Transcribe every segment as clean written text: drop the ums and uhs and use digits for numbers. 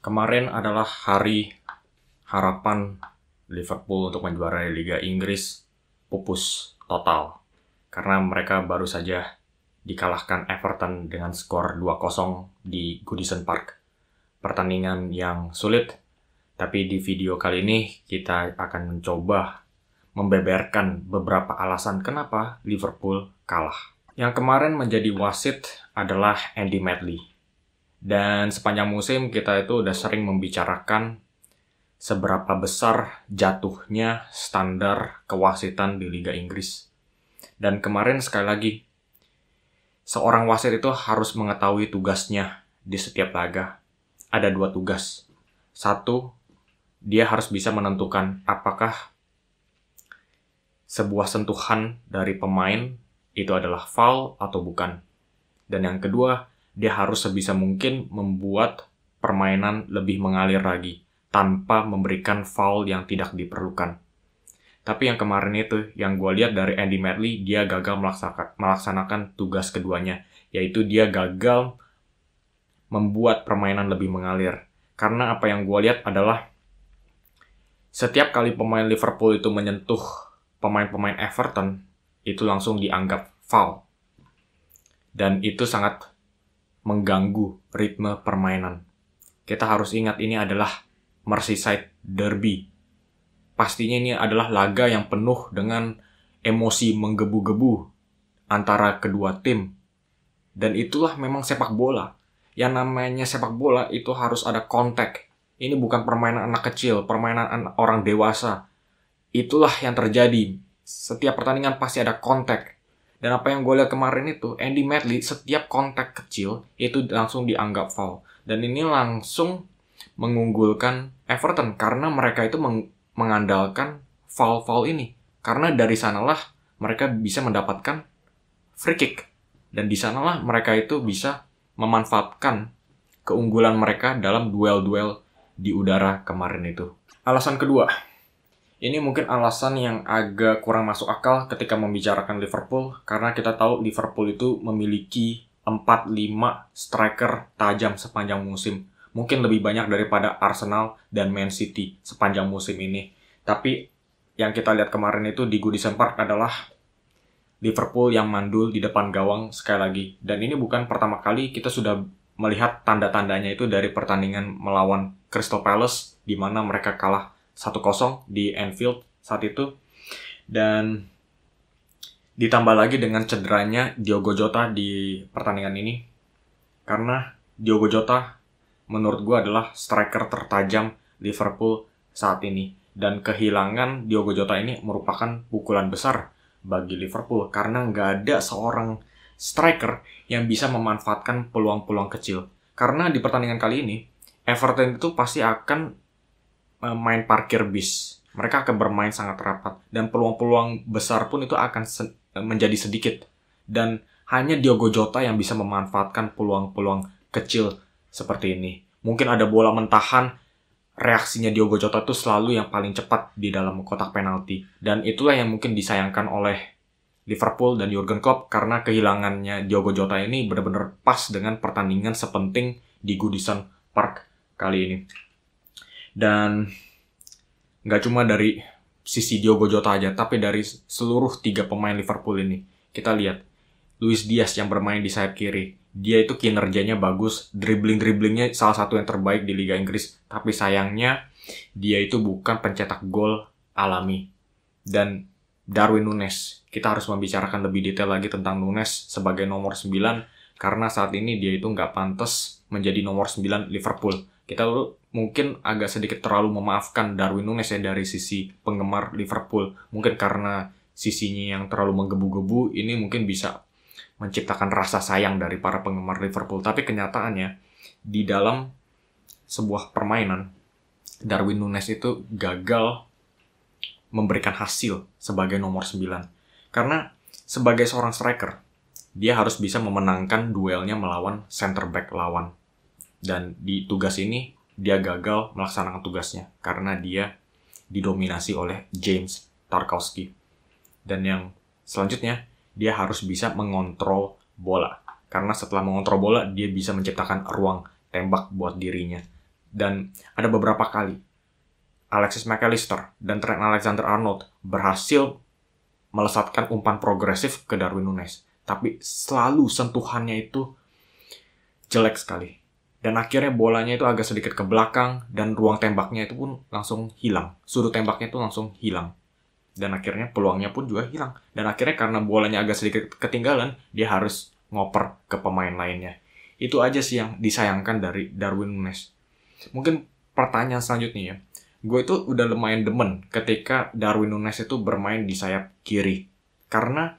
Kemarin adalah hari harapan Liverpool untuk menjuarai Liga Inggris pupus total. Karena mereka baru saja dikalahkan Everton dengan skor 2-0 di Goodison Park. Pertandingan yang sulit, tapi di video kali ini kita akan mencoba membeberkan beberapa alasan kenapa Liverpool kalah. Yang kemarin menjadi wasit adalah Andy Medley. Dan sepanjang musim kita itu udah sering membicarakan seberapa besar jatuhnya standar kewasitan di Liga Inggris. Dan kemarin sekali lagi, seorang wasit itu harus mengetahui tugasnya di setiap laga. Ada 2 tugas. 1, dia harus bisa menentukan apakah sebuah sentuhan dari pemain itu adalah foul atau bukan. Dan yang kedua, dia harus sebisa mungkin membuat permainan lebih mengalir lagi tanpa memberikan foul yang tidak diperlukan. Tapi yang kemarin itu, yang gue lihat dari Andy Medley, dia gagal melaksanakan tugas keduanya, yaitu dia gagal membuat permainan lebih mengalir. Karena apa yang gue lihat adalah setiap kali pemain Liverpool itu menyentuh pemain-pemain Everton, itu langsung dianggap foul. Dan itu sangat mengganggu ritme permainan. Kita harus ingat ini adalah Merseyside Derby. Pastinya ini adalah laga yang penuh dengan emosi menggebu-gebu antara kedua tim. Dan itulah memang sepak bola. Yang namanya sepak bola itu harus ada kontak. Ini bukan permainan anak kecil, permainan orang dewasa. Itulah yang terjadi. Setiap pertandingan pasti ada kontak. Dan apa yang gue lihat kemarin itu, Andy Medley setiap kontak kecil itu langsung dianggap foul. Dan ini langsung mengunggulkan Everton karena mereka itu mengandalkan foul-foul ini. Karena dari sanalah mereka bisa mendapatkan free kick. Dan di sanalah mereka itu bisa memanfaatkan keunggulan mereka dalam duel-duel di udara kemarin itu. Alasan kedua, ini mungkin alasan yang agak kurang masuk akal ketika membicarakan Liverpool, karena kita tahu Liverpool itu memiliki 4-5 striker tajam sepanjang musim. Mungkin lebih banyak daripada Arsenal dan Man City sepanjang musim ini. Tapi yang kita lihat kemarin itu di Goodison Park adalah Liverpool yang mandul di depan gawang sekali lagi. Dan ini bukan pertama kali, kita sudah melihat tanda-tandanya itu dari pertandingan melawan Crystal Palace, di mana mereka kalah 1-0 di Anfield saat itu. Dan ditambah lagi dengan cederanya Diogo Jota di pertandingan ini. Karena Diogo Jota menurut gue adalah striker tertajam Liverpool saat ini. Dan kehilangan Diogo Jota ini merupakan pukulan besar bagi Liverpool. Karena nggak ada seorang striker yang bisa memanfaatkan peluang-peluang kecil. Karena di pertandingan kali ini, Everton itu pasti akan main parkir bis. Mereka akan bermain sangat rapat. Dan peluang-peluang besar pun itu akan menjadi sedikit. Dan hanya Diogo Jota yang bisa memanfaatkan peluang-peluang kecil seperti ini. Mungkin ada bola mentahan, reaksinya Diogo Jota itu selalu yang paling cepat di dalam kotak penalti. Dan itulah yang mungkin disayangkan oleh Liverpool dan Jurgen Klopp, karena kehilangannya Diogo Jota ini benar-benar pas dengan pertandingan sepenting di Goodison Park kali ini. Dan nggak cuma dari sisi Diogo Jota aja, tapi dari seluruh 3 pemain Liverpool ini. Kita lihat, Luis Diaz yang bermain di sayap kiri. Dia itu kinerjanya bagus, dribbling-dribblingnya salah satu yang terbaik di Liga Inggris. Tapi sayangnya, dia itu bukan pencetak gol alami. Dan Darwin Núñez, kita harus membicarakan lebih detail lagi tentang Núñez sebagai nomor 9, karena saat ini dia itu nggak pantas menjadi nomor 9 Liverpool. Kita mungkin agak sedikit terlalu memaafkan Darwin Núñez ya dari sisi penggemar Liverpool. Mungkin karena sisinya yang terlalu menggebu-gebu, ini mungkin bisa menciptakan rasa sayang dari para penggemar Liverpool. Tapi kenyataannya, di dalam sebuah permainan, Darwin Núñez itu gagal memberikan hasil sebagai nomor 9. Karena sebagai seorang striker, dia harus bisa memenangkan duelnya melawan center back lawan. Dan di tugas ini, dia gagal melaksanakan tugasnya karena dia didominasi oleh James Tarkowski. Dan yang selanjutnya, dia harus bisa mengontrol bola. Karena setelah mengontrol bola, dia bisa menciptakan ruang tembak buat dirinya. Dan ada beberapa kali Alexis McAllister dan Trent Alexander-Arnold berhasil melesatkan umpan progresif ke Darwin Núñez. Tapi selalu sentuhannya itu jelek sekali. Dan akhirnya bolanya itu agak sedikit ke belakang dan ruang tembaknya itu pun langsung hilang. Sudut tembaknya itu langsung hilang. Dan akhirnya peluangnya pun juga hilang. Dan akhirnya karena bolanya agak sedikit ketinggalan, dia harus ngoper ke pemain lainnya. Itu aja sih yang disayangkan dari Darwin Núñez. Mungkin pertanyaan selanjutnya ya. Gue itu udah lumayan demen ketika Darwin Núñez itu bermain di sayap kiri. Karena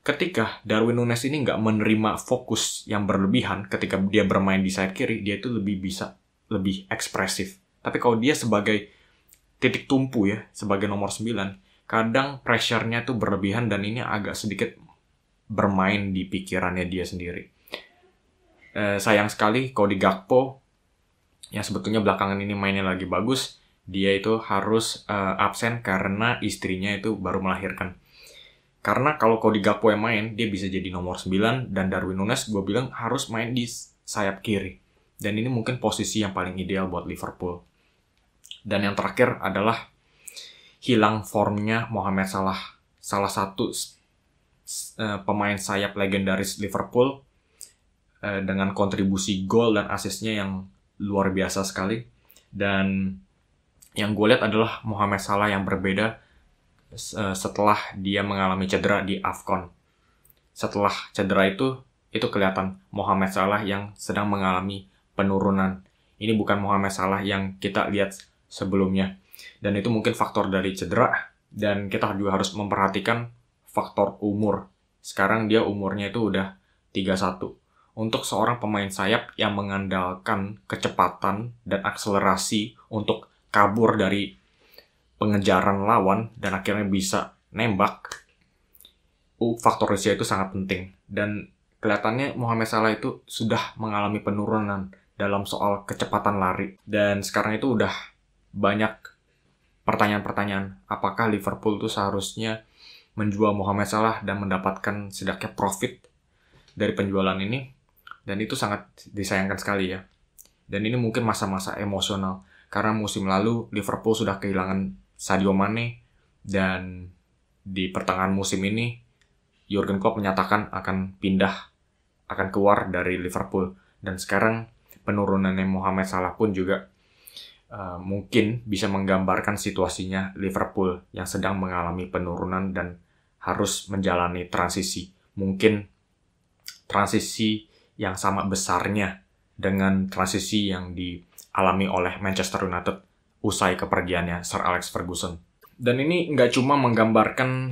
ketika Darwin Núñez ini nggak menerima fokus yang berlebihan ketika dia bermain di sayap kiri, dia itu lebih ekspresif. Tapi kalau dia sebagai titik tumpu ya, sebagai nomor 9, kadang pressure-nya tuh berlebihan dan ini agak sedikit bermain di pikirannya dia sendiri. Sayang sekali Cody Gakpo yang sebetulnya belakangan ini mainnya lagi bagus, dia itu harus absen karena istrinya itu baru melahirkan. Karena kalau Cody Gakpo yang main, dia bisa jadi nomor 9, dan Darwin Núñez gue bilang harus main di sayap kiri. Dan ini mungkin posisi yang paling ideal buat Liverpool. Dan yang terakhir adalah hilang formnya Mohamed Salah. Salah satu pemain sayap legendaris Liverpool dengan kontribusi gol dan asisnya yang luar biasa sekali. Dan yang gue lihat adalah Mohamed Salah yang berbeda setelah dia mengalami cedera di AFCON. Setelah cedera itu kelihatan Mohamed Salah yang sedang mengalami penurunan. Ini bukan Mohamed Salah yang kita lihat sebelumnya. Dan itu mungkin faktor dari cedera. Dan kita juga harus memperhatikan faktor umur. Sekarang dia umurnya itu udah 31. Untuk seorang pemain sayap yang mengandalkan kecepatan dan akselerasi untuk kabur dari pengejaran lawan dan akhirnya bisa nembak, faktor usia itu sangat penting. Dan kelihatannya Mohamed Salah itu sudah mengalami penurunan dalam soal kecepatan lari. Dan sekarang itu udah banyak pertanyaan-pertanyaan, apakah Liverpool itu seharusnya menjual Mohamed Salah dan mendapatkan setidaknya profit dari penjualan ini. Dan itu sangat disayangkan sekali ya. Dan ini mungkin masa-masa emosional. Karena musim lalu Liverpool sudah kehilangan Sadio Mane. Dan di pertengahan musim ini Jurgen Klopp menyatakan akan keluar dari Liverpool. Dan sekarang penurunannya Mohamed Salah pun juga mungkin bisa menggambarkan situasinya Liverpool yang sedang mengalami penurunan dan harus menjalani transisi. Mungkin transisi yang sama besarnya dengan transisi yang dialami oleh Manchester United usai kepergiannya Sir Alex Ferguson. Dan ini nggak cuma menggambarkan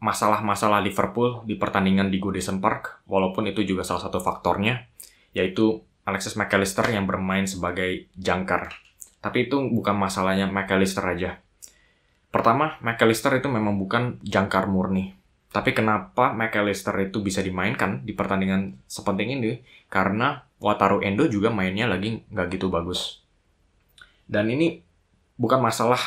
masalah-masalah Liverpool di pertandingan di Goodison Park, walaupun itu juga salah satu faktornya, yaitu Alexis McAllister yang bermain sebagai jangkar. Tapi itu bukan masalahnya McAllister aja. Pertama, McAllister itu memang bukan jangkar murni. Tapi kenapa McAllister itu bisa dimainkan di pertandingan sepenting ini? Karena Wataru Endo juga mainnya lagi nggak gitu bagus. Dan ini bukan masalah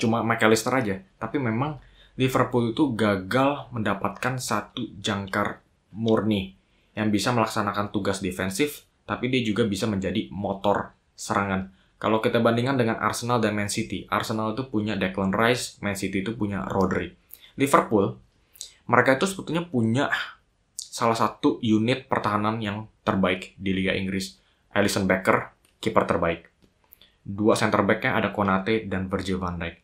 cuma McAllister aja. Tapi memang Liverpool itu gagal mendapatkan satu jangkar murni yang bisa melaksanakan tugas defensif, tapi dia juga bisa menjadi motor serangan. Kalau kita bandingkan dengan Arsenal dan Man City, Arsenal itu punya Declan Rice, Man City itu punya Rodri. Liverpool, mereka itu sebetulnya punya salah satu unit pertahanan yang terbaik di Liga Inggris. Alisson Becker, kiper terbaik. 2 center back-nya ada Konate dan Virgil van Dijk.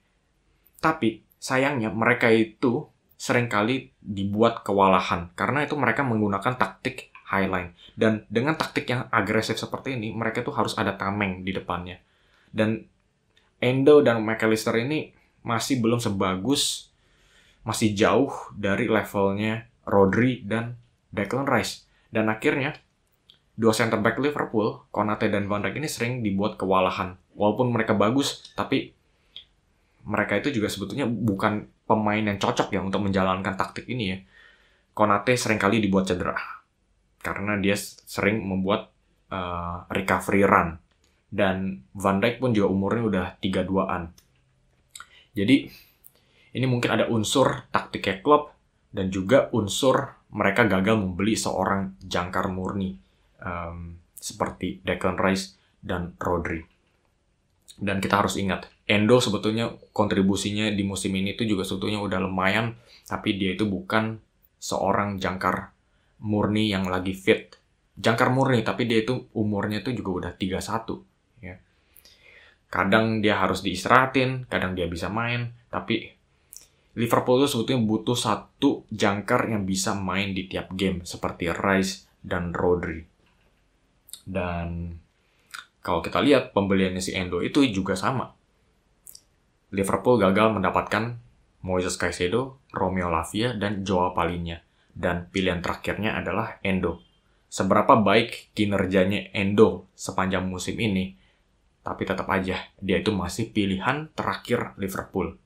Tapi sayangnya mereka itu seringkali dibuat kewalahan karena itu mereka menggunakan taktik highline. Dan dengan taktik yang agresif seperti ini, mereka tuh harus ada tameng di depannya. Dan Endo dan McAllister ini masih belum sebagus, masih jauh dari levelnya Rodri dan Declan Rice. Dan akhirnya 2 center back Liverpool, Konate dan Van Dijk ini sering dibuat kewalahan. Walaupun mereka bagus, tapi mereka itu juga sebetulnya bukan pemain yang cocok ya untuk menjalankan taktik ini ya. Konate seringkali dibuat cedera karena dia sering membuat recovery run. Dan Van Dijk pun juga umurnya udah 32-an. Jadi ini mungkin ada unsur taktiknya Klopp dan juga unsur mereka gagal membeli seorang jangkar murni seperti Declan Rice dan Rodri. Dan kita harus ingat, Endo sebetulnya kontribusinya di musim ini itu juga sebetulnya udah lumayan, tapi dia itu bukan seorang jangkar murni yang lagi fit. Jangkar murni, tapi dia itu umurnya itu juga udah 31. Ya. Kadang dia harus diistirahatin, kadang dia bisa main, tapi Liverpool itu sebetulnya butuh satu jangkar yang bisa main di tiap game, seperti Rice dan Rodri. Dan kalau kita lihat pembeliannya si Endo itu juga sama. Liverpool gagal mendapatkan Moises Caicedo, Romeo Lavia, dan Joao Palhinha. Dan pilihan terakhirnya adalah Endo. Seberapa baik kinerjanya Endo sepanjang musim ini, tapi tetap aja dia itu masih pilihan terakhir Liverpool.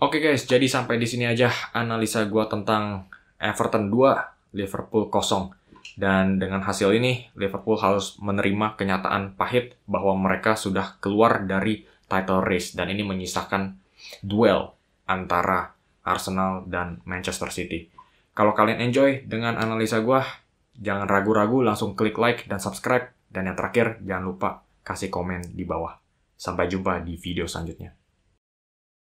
Oke guys, jadi sampai di sini aja analisa gue tentang Everton 2, Liverpool 0. Dan dengan hasil ini, Liverpool harus menerima kenyataan pahit bahwa mereka sudah keluar dari title race. Dan ini menyisakan duel antara Arsenal dan Manchester City. Kalau kalian enjoy dengan analisa gue, jangan ragu-ragu langsung klik like dan subscribe. Dan yang terakhir, jangan lupa kasih komen di bawah. Sampai jumpa di video selanjutnya.